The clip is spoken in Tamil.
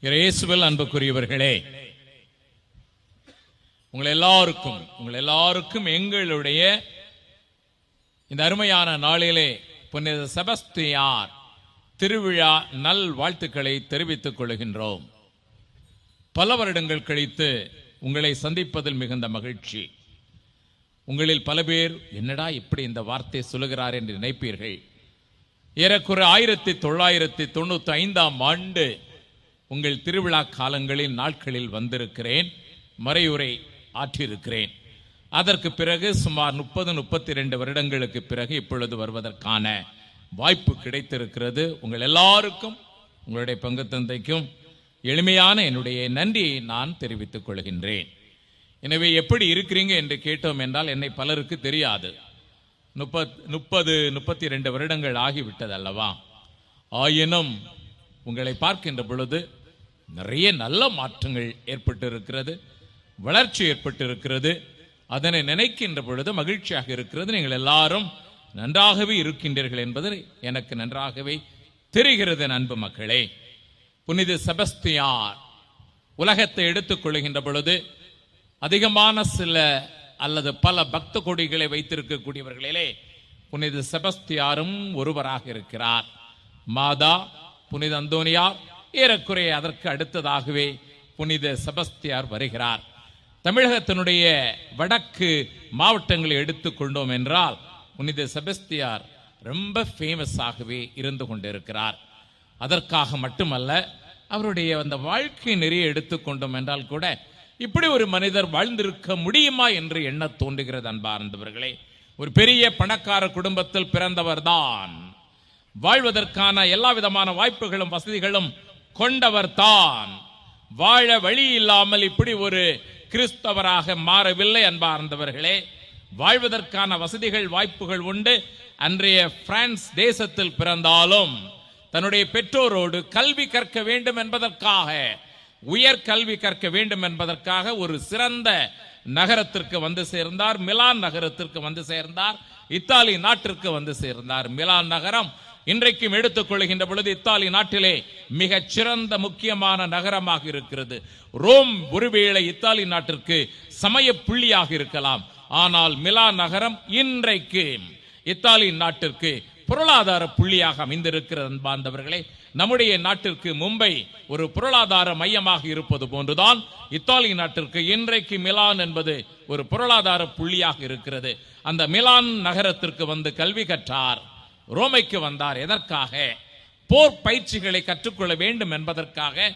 இயேசுவில் அன்புக்குரியவர்களே, உங்கள் எல்லாருக்கும் எங்களுடைய இந்த அருமையான நாளிலே புனித செபஸ்தியார் திருவிழா நல் வாழ்த்துக்களை தெரிவித்துக் கொள்கின்றோம். பல வருடங்கள் கழித்து உங்களை சந்திப்பதில் மிகுந்த மகிழ்ச்சி. உங்களில் பல பேர் என்னடா இப்படி இந்த வார்த்தை சொல்லுகிறார் என்று நினைப்பீர்கள். ஏறக்குறை 1995ஆம் ஆண்டு உங்கள் திருவிழா காலங்களில் நாட்களில் வந்திருக்கிறேன், மறையுரை ஆற்றியிருக்கிறேன். அதற்கு பிறகு சுமார் 30-32 வருடங்களுக்கு பிறகு இப்பொழுது வருவதற்கான வாய்ப்பு கிடைத்திருக்கிறது. உங்கள் எல்லாருக்கும், உங்களுடைய பங்கு தந்தைக்கும் எளிமையான என்னுடைய நன்றியை நான் தெரிவித்துக் கொள்கின்றேன். எனவே எப்படி இருக்கிறீங்க என்று கேட்டோம் என்றால் என்னை பலருக்கு தெரியாது. 30-32 வருடங்கள் ஆகிவிட்டது அல்லவா? ஆயினும் உங்களை பார்க்கின்ற பொழுது நிறைய நல்ல மாற்றங்கள் ஏற்பட்டிருக்கிறது, வளர்ச்சி ஏற்பட்டிருக்கிறது. அதனை நினைக்கின்ற பொழுது மகிழ்ச்சியாக இருக்கிறது. நீங்கள் எல்லாரும் நன்றாகவே இருக்கின்றீர்கள் என்பது எனக்கு நன்றாகவே தெரிகிறது. அன்பு மக்களே, புனித செபஸ்தியார் உலகத்தை எடுத்துக் கொள்கின்ற பொழுது அதிகமான சில அல்லது பல பக்த கொடிகளை வைத்திருக்கக்கூடியவர்களிலே புனித செபஸ்தியாரும் ஒருவராக இருக்கிறார். மாதா புனித அந்தோனியார், ஏறக்குறைய அதற்கு அடுத்ததாகவே புனித செபஸ்தியார் வருகிறார். தமிழகத்தினுடைய வடக்கு மாவட்டங்களை எடுத்துக்கொண்டோம் என்றால் புனித செபஸ்தியார் ரொம்ப ஃபேமஸாகவே இருந்து கொண்டிருக்கிறார். அதற்காக மட்டுமல்ல, அவருடைய அந்த வாழ்க்கை நெறியை எடுத்துக்கொண்டோம் என்றால் கூட இப்படி ஒரு மனிதர் வாழ்ந்திருக்க முடியுமா என்று எண்ண தோன்றுகிறது. அன்பார்ந்தவர்களே, ஒரு பெரிய பணக்கார குடும்பத்தில் பிறந்தவர் தான், வாழ்வதற்கான எல்லா விதமான வாய்ப்புகளும் வசதிகளும் கொண்டவர் தான். வாழ வழி இல்லாமல் இப்படி ஒரு கிறிஸ்தவராக மாறவில்லை. அன்பார்ந்தவர்களே, வாழ்வதற்கான வசதிகள் வாய்ப்புகள் உண்டு. அன்றைய பிரான்ஸ் தேசத்தில் பிறந்தாலும் தன்னுடைய பெற்றோரோடு கல்வி கற்க வேண்டும் என்பதற்காக, உயர் கல்வி கற்க வேண்டும் என்பதற்காக ஒரு சிறந்த நகரத்திற்கு வந்து சேர்ந்தார். மிலான் நகரத்திற்கு வந்து சேர்ந்தார். இத்தாலி நாட்டிற்கு வந்து சேர்ந்தார். மிலான் நகரம் இன்றைக்கும் எடுத்துக்கொள்கின்ற பொழுது இத்தாலி நாட்டிலே மிகச் சிறந்த முக்கியமான நகரமாக இருக்கிறது. ரோம் ஒருவேளை இத்தாலி நாட்டிற்கு சமய புள்ளியாக இருக்கலாம், ஆனால் மிலான் நகரம் இன்றைக்கு இத்தாலி நாட்டிற்கு பொருளாதார புள்ளியாக அமைந்திருக்கிறது. அன்பார்ந்தவர்களே, நம்முடைய நாட்டிற்கு மும்பை ஒரு பொருளாதார மையமாக இருப்பது போன்றுதான் இத்தாலி நாட்டிற்கு இன்றைக்கு மிலான் என்பது ஒரு பொருளாதார புள்ளியாக இருக்கிறது. அந்த மிலான் நகரத்திற்கு வந்து கல்வி கற்றார். ரோமைக்கு வந்தார். எதற்காக? போர் பயிற்சிகளை கற்றுக்கொள்ள வேண்டும் என்பதற்காக.